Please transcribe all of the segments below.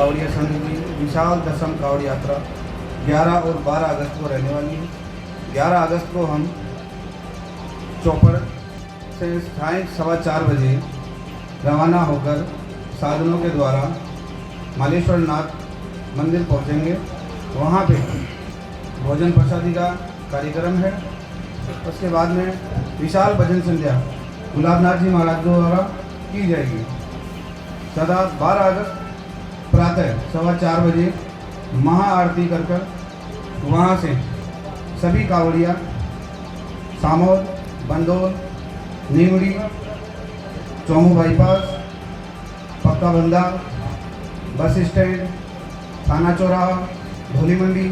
कावड़िया संघ की विशाल दशम कावड़ यात्रा 11 और 12 अगस्त को रहने वाली है। 11 अगस्त को हम चौपड़ से साय 4:15 बजे रवाना होकर साधनों के द्वारा मालेश्वर नाथ मंदिर पहुंचेंगे। वहां पे भोजन प्रसादी का कार्यक्रम है। उसके बाद में विशाल भजन संध्या गुलाबनाथ जी महाराज द्वारा की जाएगी। सदा 12 अगस्त प्रातः 4:15 बजे महाआरती कर वहाँ से सभी कावड़िया सामोद, बंदोल, नीमड़ी, चौमू बाईपास, पक्का बंदा, बस स्टैंड, थाना चौराहा, धोली मंडी,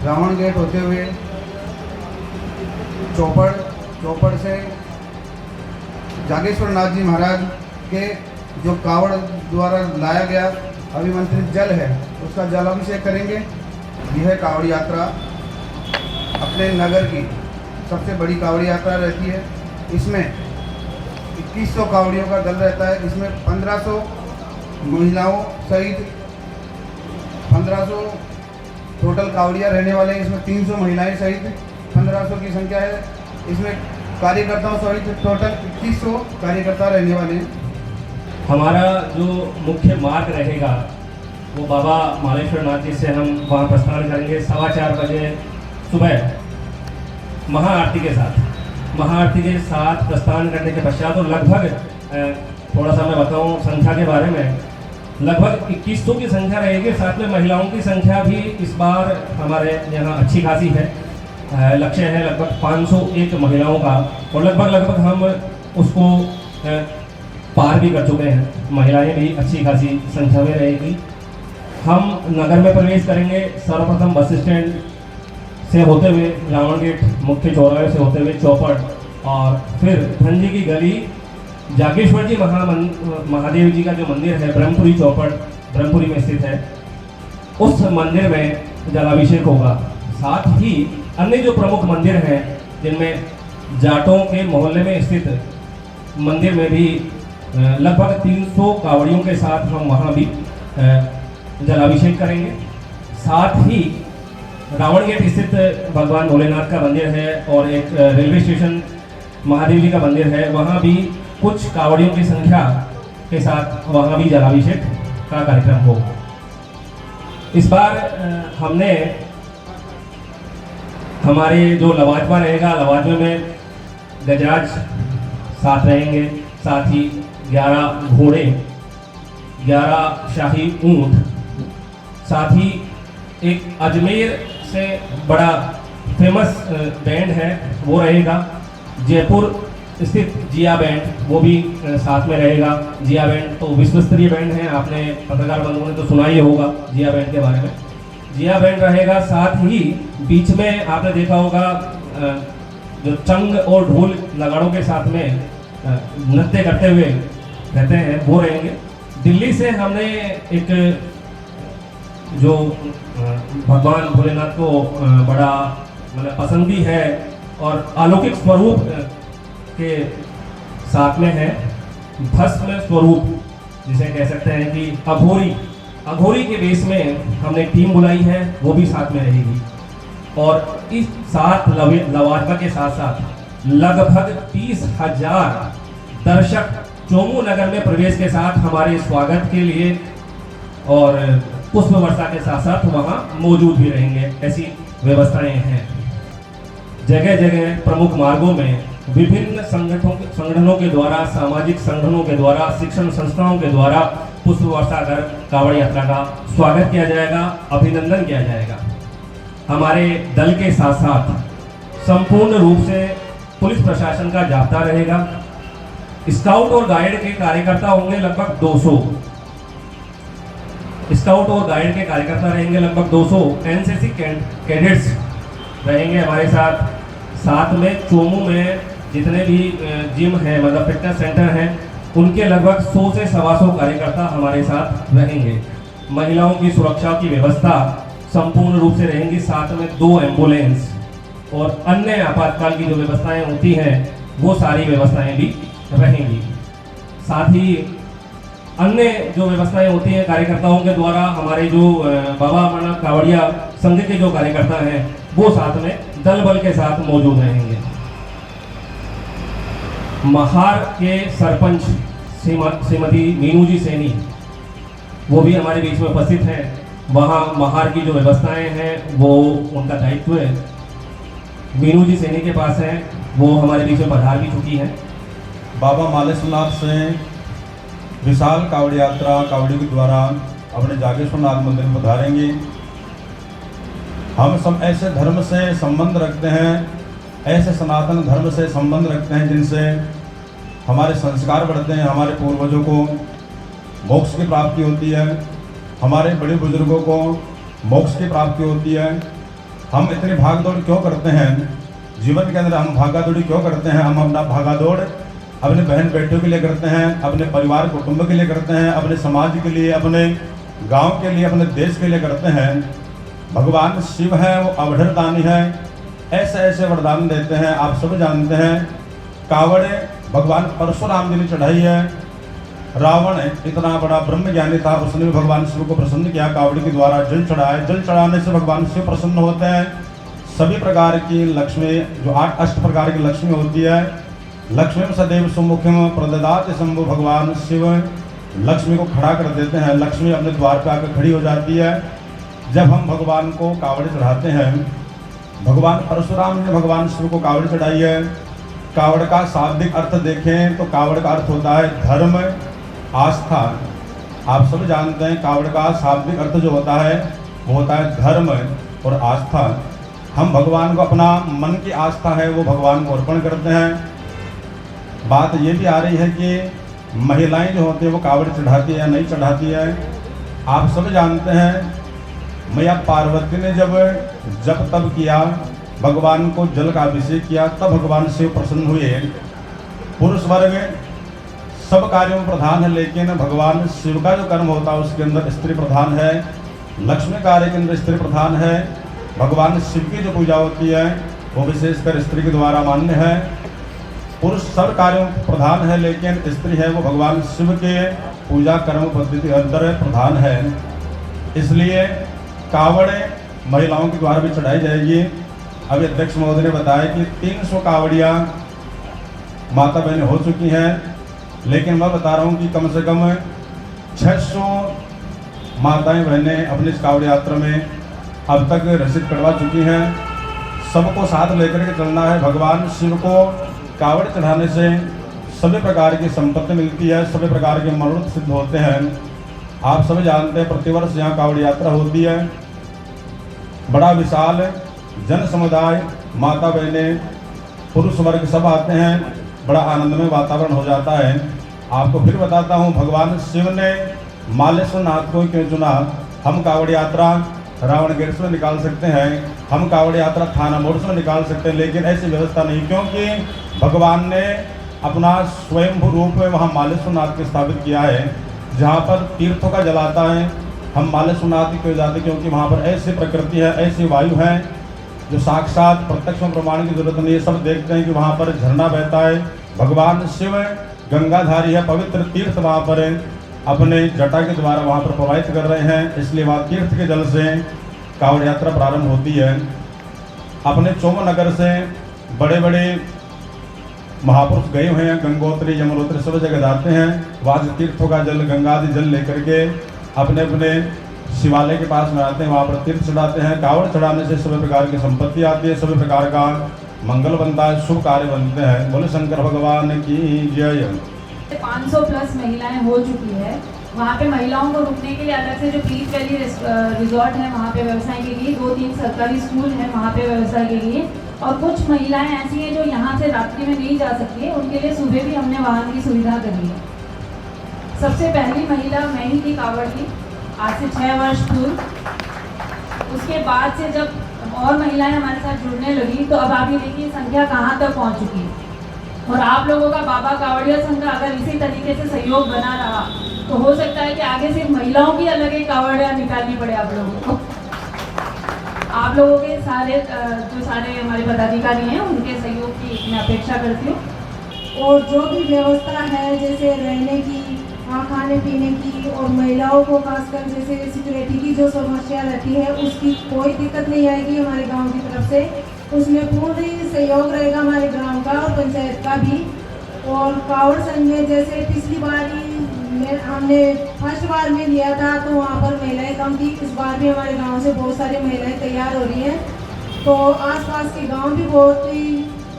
रावण गेट होते हुए चौपड़ से जागेश्वर नाथ जी महाराज के जो कावड़ द्वारा लाया गया अभिमंत्रित जल है उसका जलाभिषेक करेंगे। यह कावड़ यात्रा अपने नगर की सबसे बड़ी कावड़ यात्रा रहती है। इसमें 2100 कावड़ियों का दल रहता है। इसमें 1500 महिलाओं सहित 1500 टोटल कावड़िया रहने वाले हैं। इसमें 300 महिलाएं सहित 1500 की संख्या है। इसमें कार्यकर्ताओं सहित टोटल 2100 कार्यकर्ता रहने वाले हैं। हमारा जो मुख्य मार्ग रहेगा वो बाबा मालेश्वर नाथ जी से हम वहाँ प्रस्थान करेंगे 4:15 बजे सुबह महाआरती के साथ प्रस्थान करने के पश्चात। और लगभग थोड़ा सा मैं बताऊँ संख्या के बारे में, लगभग 2100 की संख्या रहेगी। साथ में महिलाओं की संख्या भी इस बार हमारे यहाँ अच्छी खासी है। लक्ष्य है लगभग 501 महिलाओं का और लगभग हम उसको पार भी कर चुके हैं। महिलाएं भी अच्छी खासी संख्या में रहेगी। हम नगर में प्रवेश करेंगे सर्वप्रथम बस स्टैंड से होते हुए रावण गेट मुख्य चौराहे से होते हुए चौपड़ और फिर धनजी की गली जागेश्वर जी महादेव जी का जो मंदिर है ब्रह्मपुरी चौपड़ ब्रह्मपुरी में स्थित है, उस मंदिर में जलाभिषेक होगा। साथ ही अन्य जो प्रमुख मंदिर हैं जिनमें जाटों के मोहल्ले में स्थित मंदिर में भी लगभग 300 कावड़ियों के साथ हम वहाँ भी जलाभिषेक करेंगे। साथ ही रावण गेट स्थित भगवान भोलेनाथ का मंदिर है और एक रेलवे स्टेशन महादेव जी का मंदिर है, वहाँ भी कुछ कावड़ियों की संख्या के साथ वहाँ भी जलाभिषेक का कार्यक्रम होगा। इस बार हमने हमारे जो लवाजमा रहेगा, लवाजमे में गजराज साथ रहेंगे। साथ ही 11 घोड़े, 11 शाही ऊंट, साथ ही एक अजमेर से बड़ा फेमस बैंड है वो रहेगा। जयपुर स्थित जिया बैंड वो भी साथ में रहेगा। जिया बैंड तो विश्व स्तरीय बैंड है, आपने पत्रकार बंधुओं ने तो सुना ही होगा जिया बैंड के बारे में। जिया बैंड रहेगा। साथ ही बीच में आपने देखा होगा जो चंग और ढोल नगाड़ों के साथ में नृत्य करते हुए रहते हैं वो रहेंगे। दिल्ली से हमने एक जो भगवान भोलेनाथ को बड़ा मतलब पसंदी है और अलौकिक स्वरूप के साथ में है, भस्म स्वरूप जिसे कह सकते हैं कि अघोरी के बेस में हमने टीम बुलाई है, वो भी साथ में रहेगी। और इस साथ लवाजमा के साथ साथ लगभग 30,000 दर्शक चोमू नगर में प्रवेश के साथ हमारे स्वागत के लिए और पुष्प वर्षा के साथ साथ वहाँ मौजूद भी रहेंगे। ऐसी व्यवस्थाएं हैं। जगह जगह प्रमुख मार्गों में विभिन्न संगठनों के द्वारा, सामाजिक संगठनों के द्वारा, शिक्षण संस्थाओं के द्वारा पुष्प वर्षा कर कावड़ यात्रा का स्वागत किया जाएगा, अभिनंदन किया जाएगा। हमारे दल के साथ साथ संपूर्ण रूप से पुलिस प्रशासन का जाब्ता रहेगा। स्काउट और गाइड के कार्यकर्ता होंगे लगभग 200। स्काउट और गाइड के कार्यकर्ता रहेंगे लगभग 200। एनसीसी कैडेट्स रहेंगे हमारे साथ। साथ में चोमू में जितने भी जिम हैं मतलब फिटनेस सेंटर हैं उनके लगभग 100 से 125 कार्यकर्ता हमारे साथ रहेंगे। महिलाओं की सुरक्षा की व्यवस्था संपूर्ण रूप से रहेंगी। साथ में 2 एम्बुलेंस और अन्य आपातकाल की जो व्यवस्थाएं होती हैं वो सारी व्यवस्थाएं भी रहेंगी। साथ ही अन्य जो व्यवस्थाएं होती हैं कार्यकर्ताओं के द्वारा, हमारे जो बाबा अमरनाथ कावड़िया संघ के जो कार्यकर्ता हैं वो साथ में दल बल के साथ मौजूद रहेंगे। महार के सरपंच श्रीमती मीनू जी सैनी वो भी हमारे बीच में उपस्थित हैं। वहाँ महार की जो व्यवस्थाएं हैं वो उनका दायित्व है, मीनू जी सैनी के पास है, वो हमारे बीच में पधार भी चुकी है। बाबा मालेश्वरनाथ से विशाल कावड़ी यात्रा कावड़ी के द्वारा अपने जागेश्वरनाथ मंदिर में पधारेंगे। हम सब ऐसे धर्म से संबंध रखते हैं, ऐसे सनातन धर्म से संबंध रखते हैं जिनसे हमारे संस्कार बढ़ते हैं, हमारे पूर्वजों को मोक्ष की प्राप्ति होती है, हमारे बड़े बुजुर्गों को मोक्ष की प्राप्ति होती है। हम इतनी भाग दौड़ क्यों करते हैं जीवन के अंदर, हम भागा दौड़ी क्यों करते हैं? हम अपना भागा दौड़ अपने बहन बेटियों के लिए करते हैं, अपने परिवार कुटुंब के लिए करते हैं, अपने समाज के लिए, अपने गांव के लिए, अपने देश के लिए करते हैं। भगवान शिव है, वो अवधर दानी है, ऐसे ऐसे वरदान देते हैं। आप सब जानते हैं कावड़े भगवान परशुराम जी ने चढ़ाई है। रावण इतना बड़ा ब्रह्म ज्ञानी था, उसने भी भगवान शिव को प्रसन्न किया, कावड़ी के द्वारा जल चढ़ाए। जल चढ़ाने से भगवान शिव प्रसन्न होते हैं। सभी प्रकार की लक्ष्मी, जो 8 अष्ट प्रकार की लक्ष्मी होती है, लक्ष्मी सदैव सुमुखम प्रददात शंभु, भगवान शिव लक्ष्मी को खड़ा कर देते हैं। लक्ष्मी अपने द्वार पर आकर खड़ी हो जाती है जब हम भगवान को कावड़ी चढ़ाते हैं। भगवान परशुराम ने भगवान शिव को कावड़ी चढ़ाई है। कावड़ का शाब्दिक अर्थ देखें तो कावड़ का अर्थ होता है धर्म, आस्था। आप सब जानते हैं कावड़ का शाब्दिक अर्थ जो होता है वो होता है धर्म और आस्था। हम भगवान को अपना मन की आस्था है वो भगवान को अर्पण करते हैं। बात ये भी आ रही है कि महिलाएं जो होती हैं वो कावड़ चढ़ाती है या नहीं चढ़ाती है। आप सब जानते हैं मैया पार्वती ने जब जप तप किया, भगवान को जल का अभिषेक किया, तब भगवान शिव प्रसन्न हुए। पुरुष वर्ग सब कार्यों में प्रधान है, लेकिन भगवान शिव का जो कर्म होता है उसके अंदर स्त्री प्रधान है। लक्ष्मी कार्य के अंदर स्त्री प्रधान है। भगवान शिव की जो पूजा होती है वो विशेषकर स्त्री के द्वारा मान्य है। पुरुष सब कार्यों में प्रधान है, लेकिन स्त्री है वो भगवान शिव के पूजा कर्म पद्धति के अंदर प्रधान है। इसलिए कावड़े महिलाओं के द्वारा भी चढ़ाई जाएगी। अभी अध्यक्ष महोदय ने बताया कि 300 कावड़ियाँ माता बहनें हो चुकी हैं, लेकिन मैं बता रहा हूँ कि कम से कम 600 माताएं बहनें अपनी इस कावड़ी यात्रा में अब तक रसीद कटवा चुकी हैं। सबको साथ लेकर के चलना है। भगवान शिव को कावड़ चढ़ाने से सभी प्रकार की संपत्ति मिलती है, सभी प्रकार के मनोरथ सिद्ध होते हैं। आप सभी जानते हैं प्रतिवर्ष यहाँ कावड़ यात्रा होती है। बड़ा विशाल जन समुदाय, माता बहनें, पुरुष वर्ग सब आते हैं। बड़ा आनंदमय वातावरण हो जाता है। आपको फिर बताता हूँ भगवान शिव ने मालेश्वरनाथ को क्यों चुना। हम कावड़ यात्रा रावण गेट से निकाल सकते हैं, हम कावड़ यात्रा थाना मोड़ से निकाल सकते हैं, लेकिन ऐसी व्यवस्था नहीं, क्योंकि भगवान ने अपना स्वयंभू रूप में वहाँ मालेश्वरनाथ को स्थापित किया है जहाँ पर तीर्थों का जल आता है। हम मालेश्वरनाथ क्यों जाते, क्योंकि वहाँ पर ऐसी प्रकृति है, ऐसी वायु है जो साक्षात प्रत्यक्ष प्रमाण की जरूरत नहीं है। सब देखते हैं कि वहाँ पर झरना बहता है। भगवान शिव गंगाधारी है, पवित्र तीर्थ वहाँ पर अपने जटा के द्वारा वहाँ पर प्रवाहित कर रहे हैं। इसलिए वहाँ तीर्थ के जल से कावड़ यात्रा प्रारंभ होती है। अपने चोम नगर से बड़े बड़े महापुरुष गए हुए हैं, गंगोत्री यमुनोत्री सब जगह जाते हैं। वहाँ तीर्थों का जल, गंगादि जल लेकर के अपने अपने शिवालय के पास में आते हैं, वहाँ पर तीर्थ चढ़ाते हैं। कावड़ चढ़ाने से सभी प्रकार की संपत्ति आती है, सभी प्रकार का मंगल बनता है, शुभ कार्य बनते हैं। बोले शंकर भगवान की जय। 500 प्लस महिलाएं हो चुकी है। वहाँ पे महिलाओं को रुकने के लिए अलग से जो पीस वैली रिजॉर्ट है वहाँ पे व्यवसाय के लिए 2-3 सरकारी स्कूल हैं वहाँ पे व्यवसाय के लिए, और कुछ महिलाएं ऐसी हैं जो यहाँ से रात्रि में नहीं जा सकती है, उनके लिए सुबह भी हमने वाहन की सुविधा करी है। सबसे पहली महिला मैं ही थी कावड़ की, आज से 6 वर्ष पूर्व। उसके बाद से जब और महिलाएं हमारे साथ जुड़ने लगी तो अब आप ये देखिए संख्या कहाँ तक पहुँच चुकी है। और आप लोगों का बाबा कावड़िया संघ का अगर इसी तरीके से सहयोग बना रहा तो हो सकता है कि आगे सिर्फ महिलाओं की अलग एक कावड़िया निकालनी पड़े आप लोगों को। आप लोगों के सारे जो सारे हमारे पदाधिकारी हैं उनके सहयोग की मैं अपेक्षा करती हूँ। और जो भी व्यवस्था है जैसे रहने की, खाने पीने की और महिलाओं को खासकर जैसे सिक्योरिटी की जो समस्या रहती है उसकी कोई दिक्कत नहीं आएगी हमारे गांव की तरफ से। उसमें पूर्ण सहयोग रहेगा हमारे ग्राम का और पंचायत का भी। और कावड़ संघ में जैसे पिछली बार हमने फर्स्ट बार में लिया था तो वहाँ पर महिलाएं कम थी। इस बार भी हमारे गांव से बहुत सारी महिलाएं तैयार हो रही हैं, तो आसपास के गांव भी बहुत ही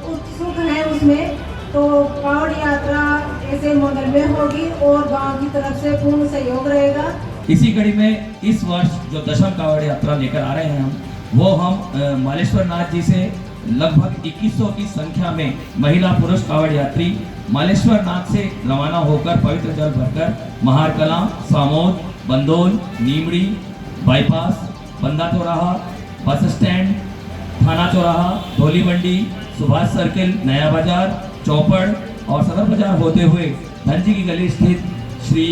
उत्सुक हैं उसमें। तो कावड़ यात्रा ऐसे मॉडल में होगी और गांव की तरफ से पूर्ण सहयोग रहेगा। इसी कड़ी में इस वर्ष जो दशम कावड़ यात्रा लेकर आ रहे हैं हम मालेश्वर नाथ जी से लगभग 2100 की संख्या में महिला पुरुष कावड़ यात्री मालेश्वर नाथ से रवाना होकर पवित्र जल भरकर महारकला, सामोद, बंदोल, नीमड़ी, बाईपास, बंदा चौराहा, बस स्टैंड, थाना चौराहा, धोली मंडी, सुभाष सर्किल, नया बाजार, चौपड़ और सदर बाजार होते हुए धनजी की गली स्थित श्री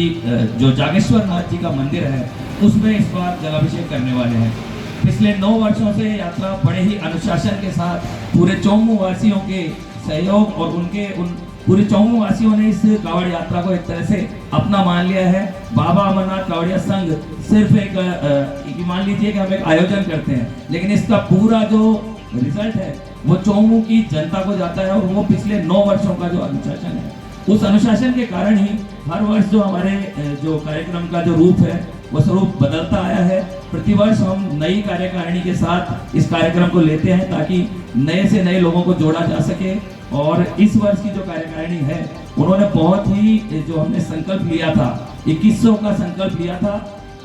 जो जागेश्वर नाथ जी का मंदिर है उसमें इस बार जलाभिषेक करने वाले हैं। पिछले 9 वर्षों से यात्रा बड़े ही अनुशासन के साथ पूरे चौमू वासियों के सहयोग और उनके पूरे चौमू वासियों ने इस कावड़ यात्रा को एक तरह से अपना मान लिया है। बाबा अमरनाथ कावड़िया संघ सिर्फ एक मान लीजिए कि हम एक आयोजन करते हैं, लेकिन इसका पूरा जो रिजल्ट है वो चौमू की जनता को जाता है। और वो पिछले 9 वर्षों का जो अनुशासन है उस अनुशासन के कारण ही हर वर्ष जो हमारे जो कार्यक्रम का जो रूप है वो स्वरूप बदलता आया है। प्रतिवर्ष हम नई कार्यकारिणी के साथ इस कार्यक्रम को लेते हैं ताकि नए से नए लोगों को जोड़ा जा सके। और इस वर्ष की जो कार्यकारिणी है उन्होंने बहुत ही जो हमने संकल्प लिया था 2100 का संकल्प लिया था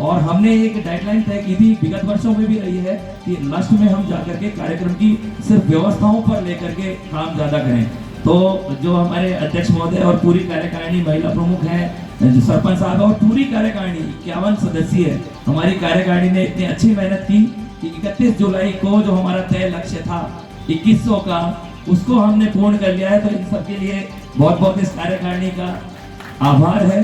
और हमने एक डेडलाइन तय की थी, विगत वर्षों में भी रही है कि लास्ट में हम जाकर के कार्यक्रम की सिर्फ व्यवस्थाओं पर लेकर के काम ज़्यादा करें। तो जो हमारे अध्यक्ष महोदय और पूरी कार्यकारिणी महिला प्रमुख हैं, जो सरपंच साहब और पूरी कार्यकारिणी 51 सदस्य है, हमारी कार्यकारिणी ने इतनी अच्छी मेहनत की कि 31 जुलाई को जो हमारा तय लक्ष्य था 2100 का उसको हमने पूर्ण कर लिया है। तो इन सबके लिए बहुत बहुत इस कार्यकारिणी का आभार है।